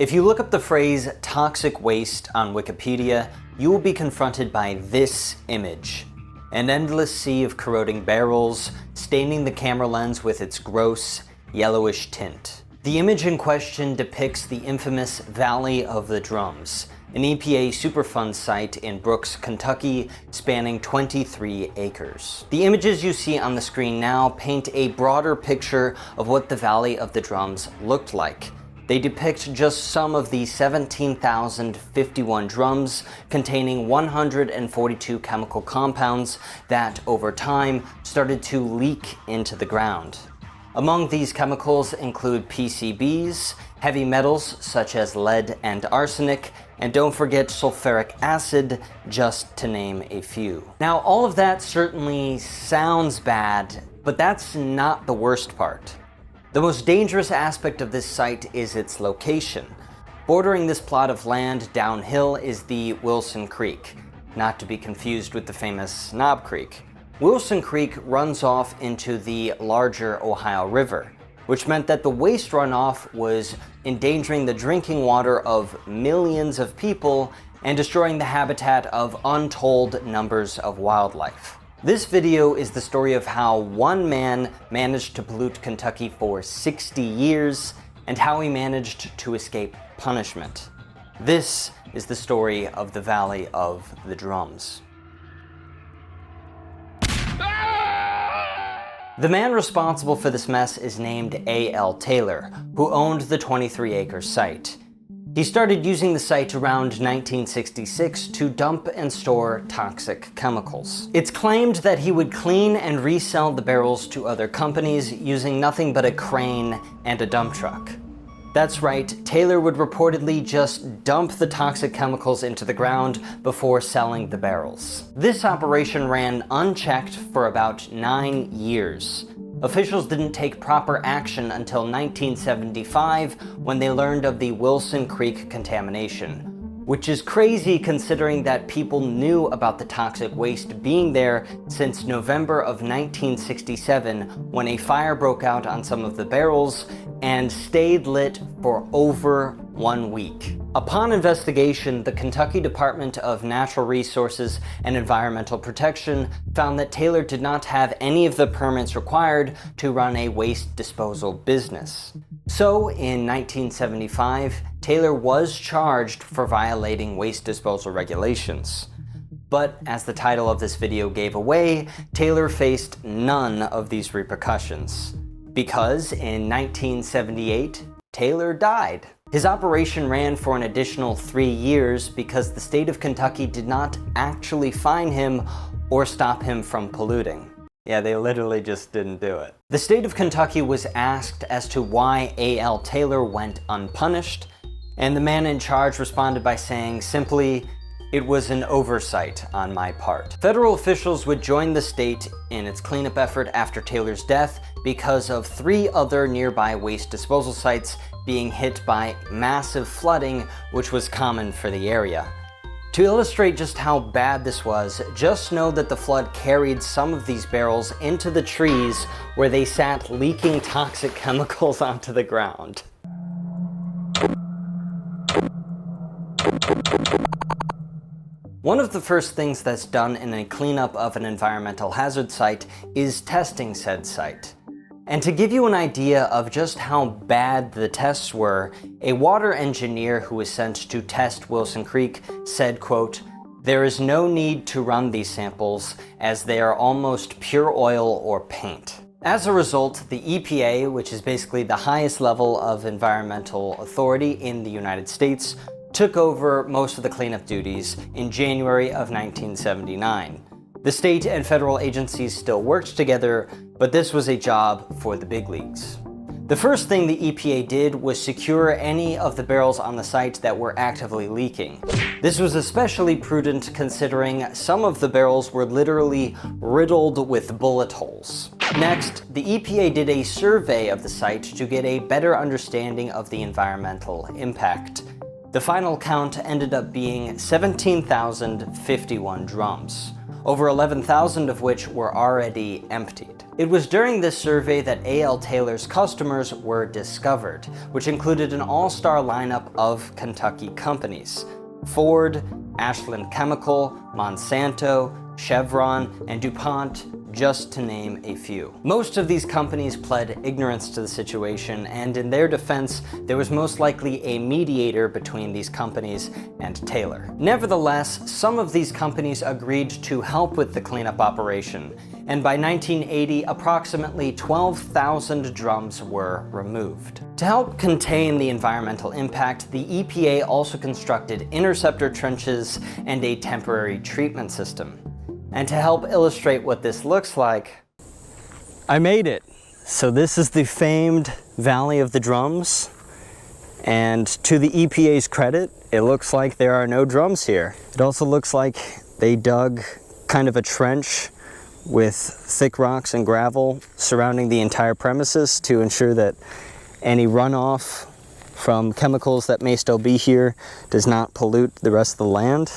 If you look up the phrase toxic waste on Wikipedia, you will be confronted by this image. An endless sea of corroding barrels, staining the camera lens with its gross, yellowish tint. The image in question depicts the infamous Valley of the Drums, an EPA Superfund site in Brooks, Kentucky, spanning 23 acres. The images you see on the screen now paint a broader picture of what the Valley of the Drums looked like. They depict just some of the 17,051 drums containing 142 chemical compounds that, over time, started to leak into the ground. Among these chemicals include PCBs, heavy metals such as lead and arsenic, and don't forget sulfuric acid, just to name a few. Now, all of that certainly sounds bad, but that's not the worst part. The most dangerous aspect of this site is its location. Bordering this plot of land downhill is the Wilson Creek, not to be confused with the famous Knob Creek. Wilson Creek runs off into the larger Ohio River, which meant that the waste runoff was endangering the drinking water of millions of people and destroying the habitat of untold numbers of wildlife. This video is the story of how one man managed to pollute Kentucky for 60 years and how he managed to escape punishment. This is the story of the Valley of the Drums. The man responsible for this mess is named A.L. Taylor, who owned the 23-acre site. He started using the site around 1966 to dump and store toxic chemicals. It's claimed that he would clean and resell the barrels to other companies using nothing but a crane and a dump truck. That's right, Taylor would reportedly just dump the toxic chemicals into the ground before selling the barrels. This operation ran unchecked for about 9 years. Officials didn't take proper action until 1975 when they learned of the Wilson Creek contamination, which is crazy considering that people knew about the toxic waste being there since November of 1967 when a fire broke out on some of the barrels and stayed lit for over 1 week. Upon investigation, the Kentucky Department of Natural Resources and Environmental Protection found that Taylor did not have any of the permits required to run a waste disposal business. So, in 1975, Taylor was charged for violating waste disposal regulations. But as the title of this video gave away, Taylor faced none of these repercussions. Because in 1978, Taylor died. His operation ran for an additional 3 years because the state of Kentucky did not actually fine him or stop him from polluting. Yeah, they literally just didn't do it. The state of Kentucky was asked as to why A.L. Taylor went unpunished, and the man in charge responded by saying simply, "It was an oversight on my part." Federal officials would join the state in its cleanup effort after Taylor's death because of 3 other nearby waste disposal sites being hit by massive flooding, which was common for the area. To illustrate just how bad this was, just know that the flood carried some of these barrels into the trees where they sat leaking toxic chemicals onto the ground. One of the first things that's done in a cleanup of an environmental hazard site is testing said site. And to give you an idea of just how bad the tests were, a water engineer who was sent to test Wilson Creek said, quote, "There is no need to run these samples as they are almost pure oil or paint." As a result, the EPA, which is basically the highest level of environmental authority in the United States, took over most of the cleanup duties in January of 1979. The state and federal agencies still worked together, but this was a job for the big leagues. The first thing the EPA did was secure any of the barrels on the site that were actively leaking. This was especially prudent considering some of the barrels were literally riddled with bullet holes. Next, the EPA did a survey of the site to get a better understanding of the environmental impact. The final count ended up being 17,051 drums. over 11,000 of which were already emptied. It was during this survey that A.L. Taylor's customers were discovered, which included an all-star lineup of Kentucky companies: Ford, Ashland Chemical, Monsanto, Chevron, and DuPont, just to name a few. Most of these companies pled ignorance to the situation, and in their defense, there was most likely a mediator between these companies and Taylor. Nevertheless, some of these companies agreed to help with the cleanup operation, and by 1980, approximately 12,000 drums were removed. To help contain the environmental impact, the EPA also constructed interceptor trenches and a temporary treatment system. And to help illustrate what this looks like, I made it. So this is the famed Valley of the Drums. And to the EPA's credit, it looks like there are no drums here. It also looks like they dug kind of a trench with thick rocks and gravel surrounding the entire premises to ensure that any runoff from chemicals that may still be here does not pollute the rest of the land.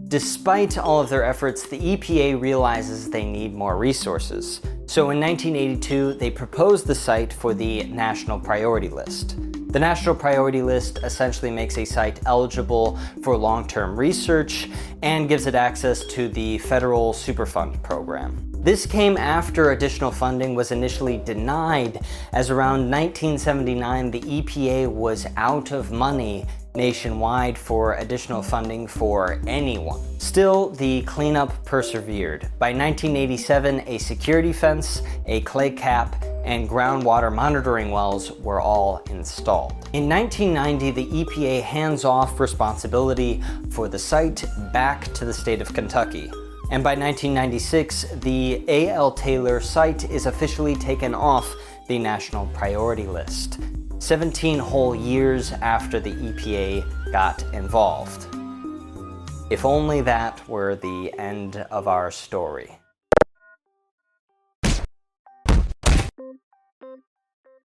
Despite all of their efforts, the EPA realizes they need more resources. So in 1982, they proposed the site for the National Priority List. The National Priority List essentially makes a site eligible for long-term research and gives it access to the federal Superfund program. This came after additional funding was initially denied, as around 1979 the EPA was out of money nationwide for additional funding for anyone. Still, the cleanup persevered. By 1987, a security fence, a clay cap, and groundwater monitoring wells were all installed. In 1990, the EPA hands off responsibility for the site back to the state of Kentucky. And by 1996, the A.L. Taylor site is officially taken off the National Priority List, 17 whole years after the EPA got involved. If only that were the end of our story.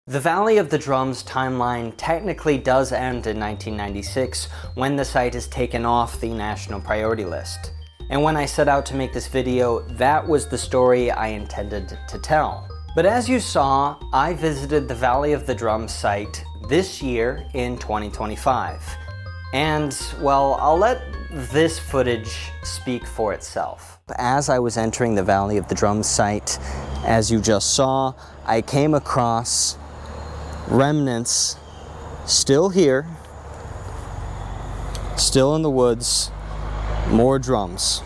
The Valley of the Drums timeline technically does end in 1996 when the site is taken off the National Priority List. And when I set out to make this video, that was the story I intended to tell. But as you saw, I visited the Valley of the Drums site this year in 2025. And, well, I'll let this footage speak for itself. As I was entering the Valley of the Drums site, as you just saw, I came across remnants still here, still in the woods, more drums,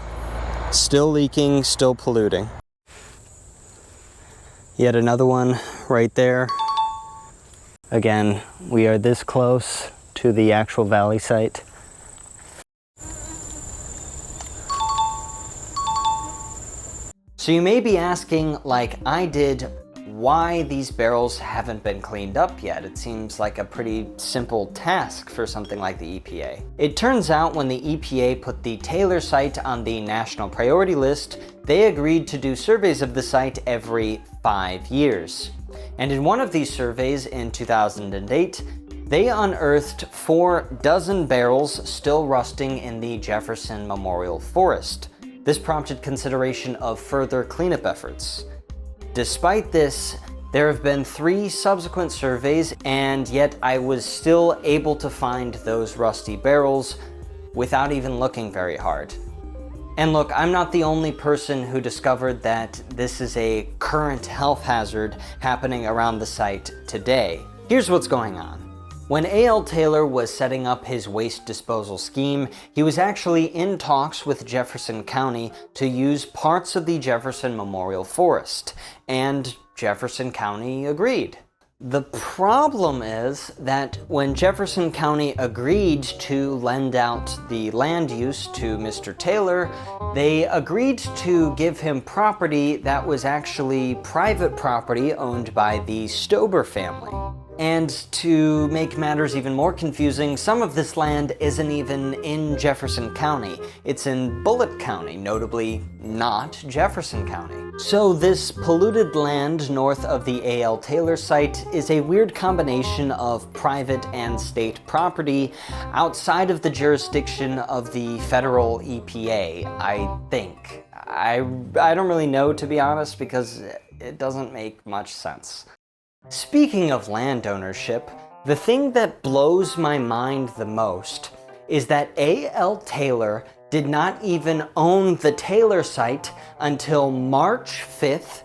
still leaking, still polluting. Yet another one right there. Again, we are this close to the actual valley site. So you may be asking, like I did, why these barrels haven't been cleaned up yet. It seems like a pretty simple task for something like the EPA. It turns out when the EPA put the Taylor site on the National Priority List, they agreed to do surveys of the site every 5 years. And in one of these surveys in 2008, they unearthed 4 dozen barrels still rusting in the Jefferson Memorial Forest. This prompted consideration of further cleanup efforts. Despite this, there have been 3 subsequent surveys, and yet I was still able to find those rusty barrels without even looking very hard. And look, I'm not the only person who discovered that this is a current health hazard happening around the site today. Here's what's going on. When A.L. Taylor was setting up his waste disposal scheme, he was actually in talks with Jefferson County to use parts of the Jefferson Memorial Forest, and Jefferson County agreed. The problem is that when Jefferson County agreed to lend out the land use to Mr. Taylor, they agreed to give him property that was actually private property owned by the Stober family. And to make matters even more confusing, some of this land isn't even in Jefferson County. It's in Bullitt County, notably not Jefferson County. So this polluted land north of the A.L. Taylor site is a weird combination of private and state property outside of the jurisdiction of the federal EPA, I think. I don't really know, to be honest, because it doesn't make much sense. Speaking of land ownership, the thing that blows my mind the most is that A.L. Taylor did not even own the Taylor site until March 5th,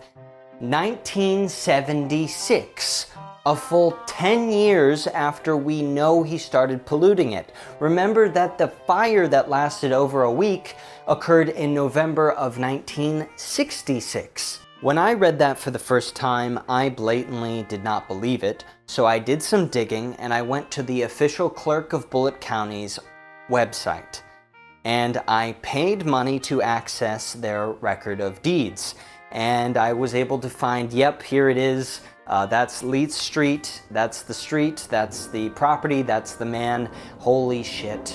1976, a full 10 years after we know he started polluting it. Remember that the fire that lasted over a week occurred in November of 1966. When I read that for the first time, I blatantly did not believe it, so I did some digging and I went to the official clerk of Bullitt County's website. And I paid money to access their record of deeds. And I was able to find, yep, here it is. That's Leeds Street, that's the street, that's the property, that's the man. Holy shit.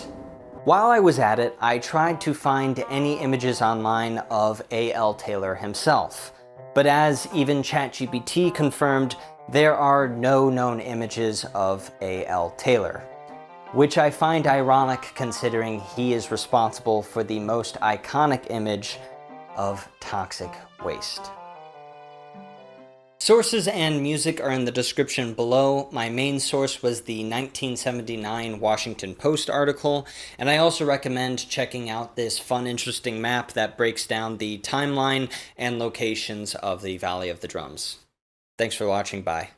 While I was at it, I tried to find any images online of A.L. Taylor himself. But as even ChatGPT confirmed, there are no known images of A.L. Taylor, which I find ironic considering he is responsible for the most iconic image of toxic waste. Sources and music are in the description below. My main source was the 1979 Washington Post article, and I also recommend checking out this fun, interesting map that breaks down the timeline and locations of the Valley of the Drums. Thanks for watching, bye.